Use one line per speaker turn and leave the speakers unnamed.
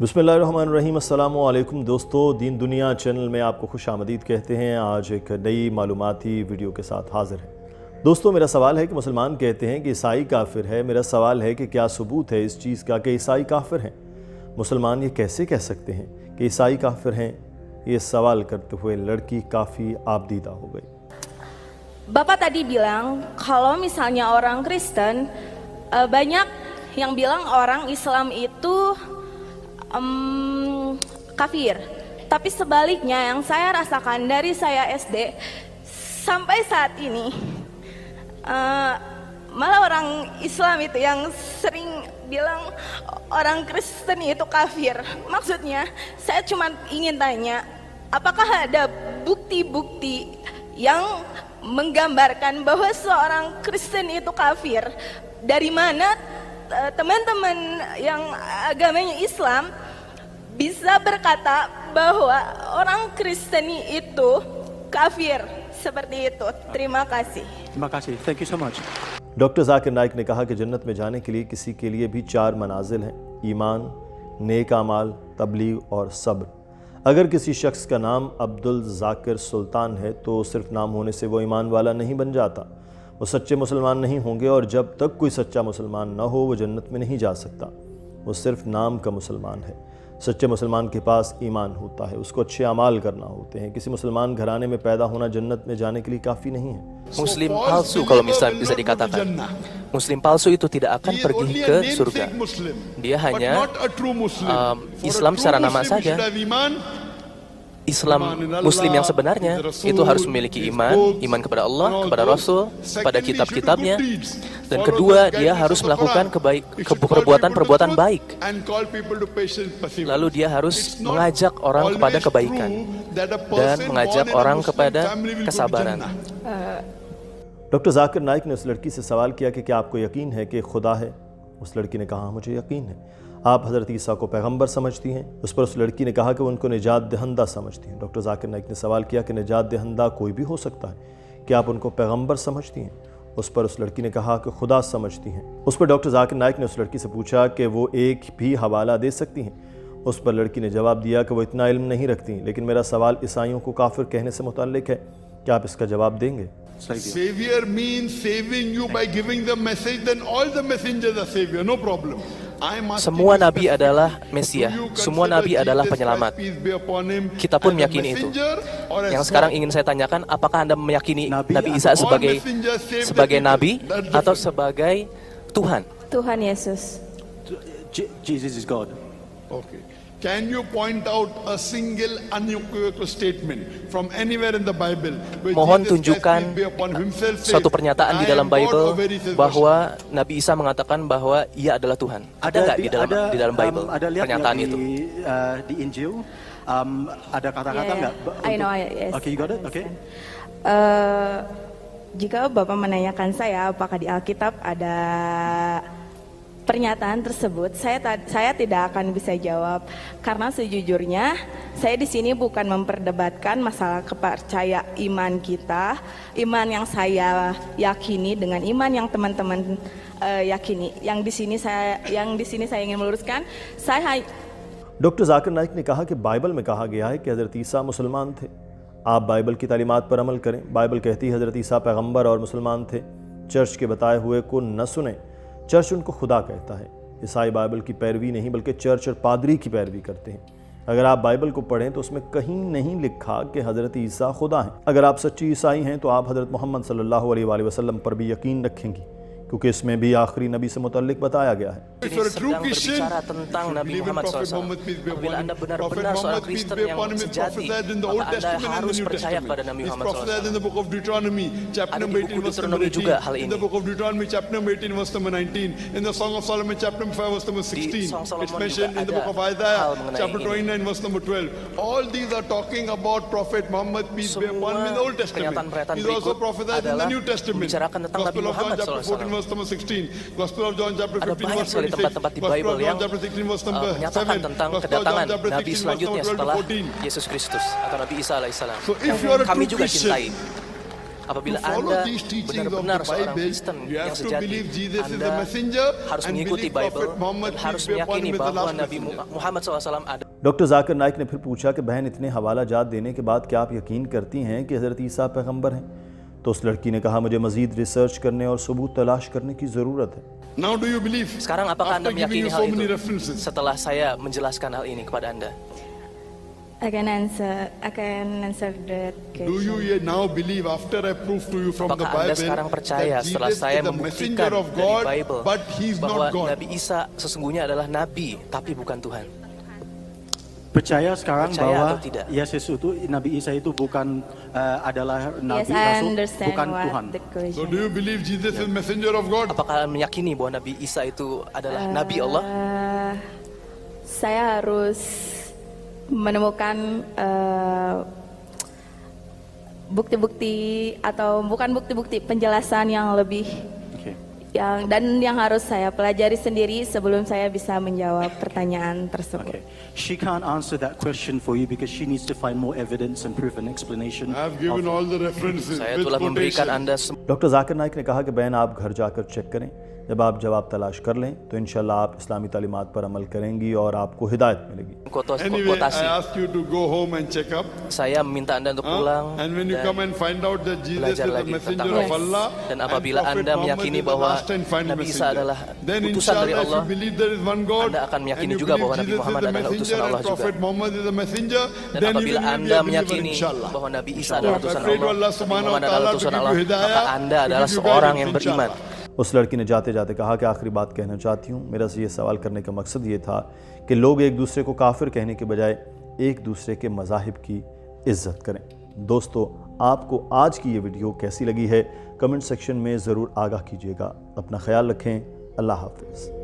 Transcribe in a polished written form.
बिस्मिल्लाहिर्रहमानिर्रहीम। अस्सलामु अलैकुम दोस्तों, दीन दुनिया चैनल में आपको खुश आमदीद कहते हैं। आज एक नई मालूमाती वीडियो के साथ हाज़िर है। दोस्तों, मेरा सवाल है कि मुसलमान कहते हैं कि ईसाई काफिर है। मेरा सवाल है कि क्या सबूत है इस चीज़ का कि ईसाई काफिर हैं? मुसलमान ये कैसे कह सकते हैं कि ईसाई काफिर हैं? ये सवाल करते हुए लड़की काफ़ी आबदीदा हो गई।
Bapak tadi bilang kalau misalnya orang Kristen, banyak yang bilang orang Islam itu kafir. Tapi sebaliknya yang saya rasakan dari saya SD sampai saat ini, malah orang Islam itu yang sering bilang orang Kristen itu kafir. Maksudnya saya cuma ingin tanya, apakah ada bukti-bukti yang menggambarkan bahwa seorang Kristen itu kafir? Dari mana teman-teman yang agamanya Islam bisa berkata bahwa orang Kristen itu kafir seperti itu? Terima kasih.
Terima kasih. Thank you so much.
Doctor Zakir Naik ने कहा कि जन्नत में जाने के लिए किसी के लिए भी 4 मनाजिल हैं: ईमान, नेक आमाल, तबलीग और सब्र। अगर किसी शख्स का नाम अब्दुल जाकिर सुल्तान है तो सिर्फ नाम होने से वो ईमान वाला नहीं बन जाता, वो सच्चे मुसलमान नहीं होंगे। और जब तक कोई सच्चा मुसलमान न हो वो जन्नत में नहीं जा सकता। वो सिर्फ नाम का मुसलमान है। सच्चे मुसलमान के पास ईमान होता है, उसको अच्छे अमाल करना होते हैं। किसी मुसलमान घराने में पैदा होना जन्नत में जाने के लिए काफ़ी नहीं है।
Muslim palsu kalau misalnya bisa dikatakan. Muslim palsu itu tidak akan pergi ke surga. Dia hanya Islam secara nama saja. Islam Muslim yang sebenarnya itu harus memiliki iman kepada Allah, kepada Rasul, pada kitab-kitabnya. Dan kedua, dia harus melakukan perbuatan baik. Lalu dia harus mengajak orang kepada kebaikan dan mengajak orang kepada kesabaran.
Doctor Zakir Naik ने उस लड़की से सवाल किया कि क्या आपको यकीन है कि खुदा है? उस लड़की ने कहा, मुझे यकीन है। आप हज़रत ईसा को पैगंबर समझती हैं? उस पर उस लड़की ने कहा कि वो उनको निजात दहंदा समझती हैं। डॉक्टर जाकिर नाइक ने सवाल किया कि निजात दहंदा कोई भी हो सकता है, क्या आप उनको पैगंबर समझती हैं? उस पर उस लड़की ने कहा कि खुदा समझती हैं। उस पर डॉक्टर जाकिर नाइक ने उस लड़की से पूछा कि वो एक भी हवाला दे सकती हैं? उस पर लड़की ने जवाब दिया कि वो इतना इल्म नहीं रखती, लेकिन मेरा सवाल ईसाइयों को काफिर कहने से मुताल्लिक है। क्या आप इसका जवाब देंगे?
Savior means saving you by giving the message, then all the messengers are savior, no problem.
Semua nabi adalah Mesias, semua nabi adalah penyelamat. Kita pun meyakini itu. Yang sekarang ingin saya tanyakan, apakah Anda meyakini Nabi Isa sebagai nabi atau sebagai Tuhan?
Tuhan Yesus.
Jesus is God.
Okay. Can you point out a single unequivocal statement from anywhere in the Bible?
Mohon tunjukkan suatu pernyataan di dalam Bible bahwa Nabi Isa mengatakan bahwa Ia adalah Tuhan. Ada nggak di dalam Bible pernyataan itu?
Di Injil ada kata-kata nggak?
I know, yes.
Okay, you got it? Okay.
Jika Bapak menanyakan saya apakah di Alkitab ada pernyataan tersebut, saya tidak akan bisa jawab karena sejujurnya saya di sini bukan memperdebatkan masalah kepercayaan iman kita, iman yang saya yakini dengan iman yang teman-teman yakini. Yang di sini saya ingin meluruskan,
doctor Zakir Naik ने कहा कि बाइबल में कहा गया है कि हज़रत ईसा मुसलमान थे। आप बाइबल की तालीमात पर अमल करें। बाइबल कहती है हज़रत ईसा पैगंबर और मुसलमान थे। चर्च के बताए हुए को न सुने, चर्च उनको खुदा कहता है। ईसाई बाइबल की पैरवी नहीं बल्कि चर्च और पादरी की पैरवी करते हैं। अगर आप बाइबल को पढ़ें तो उसमें कहीं नहीं लिखा कि हज़रत ईसा खुदा हैं। अगर आप सच्ची ईसाई हैं तो आप हज़रत मोहम्मद सल्लल्लाहु अलैहि वसल्लम पर भी यकीन रखेंगी, क्योंकि इसमें भी आखिरी नबी से मुतल्लिक बताया गया है।
Sedang berbicara tentang Nabi Muhammad SAW. Apabila Anda benar-benar seorang Kristen yang sejati, maka Anda harus percaya kepada Nabi Muhammad SAW. Ada di buku Deuteronomi juga hal ini. Di Song Solomon juga ada hal mengenai ini.
All these are talking about Prophet Muhammad peace be upon him in the Old Testament. He is also prophesied in the New Testament. Gospel of John chapter 14 verse number 16. Gospel of John chapter 15 verse 26.
Tempat-tempat di Bible yang menyatakan tentang kedatangan Nabi selanjutnya setelah Yesus Kristus atau Nabi Isa alaihissalam. Kami juga cintai. Apabila
to follow
Anda
these teachings of
benar-benar
the
seorang
Bible,
Kristen
you
yang
have to
sejati,
believe Jesus is the
Anda
messenger
harus
and
mengikuti
believe Prophet
Bible
Muhammad,
dan harus
peace be upon
meyakini
him, is the
bahwa
last
Nabi
messenger.
Muhammad SAW ada.
Doctor Zakir Naik ने फिर पूछा कि बहन इतने हवाला जात देने के बाद क्या आप यकीन करती हैं कि हज़रत ईसा पैगंबर हैं? तो उस लड़की ने कहा मुझे मज़ीद रिसर्च करने और सबूत तलाश करने की ज़रूरत है।
Now do you believe?
Sekarang apakah
After
Anda
giving
meyakini
you
hal
so many
itu?
references.
Setelah saya menjelaskan hal ini kepada Anda.
I can answer that question.
Do you now believe after I prove to you from the
Apakah Anda
Bible
sekarang percaya
that
setelah
Jesus
saya
is the messenger
membuktikan
of
dari
God,
Bible
but he's
bahwa
not God?
Nabi Isa sesungguhnya adalah Nabi tapi bukan Tuhan?
Percaya sekarang
Percaya
bahwa
atau tidak?
Yesus itu, Nabi Isa itu bukan adalah Nabi
Yes, I
Rasul,
understand
bukan
what
Tuhan.
the
So
question.
do you believe Jesus is messenger of God?
Apakah Anda meyakini bahwa Nabi Isa itu adalah Nabi Allah?
Saya harus menemukan bukti-bukti atau bukan bukti-bukti, penjelasan yang lebih
Okay.
yang harus saya pelajari sendiri sebelum saya bisa menjawab pertanyaan tersebut.
Okay. She can't answer that question for you because she needs to find more evidence and proof and explanation.
I have given all the references
Saya
with
telah memberikan
quotation.
Anda
doctor Zakir Naik ने कहा कि बहन आप घर जाकर चेक करें, जब आप जवाब तलाश कर लें तो इंशाल्लाह आप इस्लामी तालीमात पर अमल करेंगी और आपको हिदायत मिलेगी।
Anyway,
quotasi.
I ask you to go home and check up.
Saya meminta Anda untuk pulang
And when you
dan
come and find out that Jesus is
belajar
the
lagi
messenger
tentang
of Allah
dan
and
apabila
Prophet
Anda
Muhammad
meyakini
is the
bahwa
last and final
Nabi Isa
messenger,
adalah
then
utusan dari
inshallah if you
Allah,
believe there is one God
Anda akan
and
meyakini
you
juga
believe
bahwa Nabi
Jesus is
Muhammad
the
adalah utusan
messenger
Allah
and
juga.
Prophet Muhammad is the messenger,
Dan
then you
apabila
will be
Anda
a believer
meyakini
inshallah.
bahwa Nabi Isa adalah
I
utusan
pray to
Allah,
Allah
Nabi
subhanahu wa
Muhammad
ta'ala
adalah
to
utusan
give
Allah,
you hidayah,
maka Anda
to
adalah
give you
seorang
guidance,
yang beriman.
inshallah.
उस लड़की ने जाते जाते कहा कि आखिरी बात कहना चाहती हूँ, मेरा ये सवाल करने का मकसद ये था कि लोग एक दूसरे को काफिर कहने के बजाय एक दूसरे के मज़ाहिब की इज्जत करें। दोस्तों, आपको आज की ये वीडियो कैसी लगी है कमेंट सेक्शन में ज़रूर आगाह कीजिएगा। अपना ख्याल रखें। अल्लाह हाफ़िज़।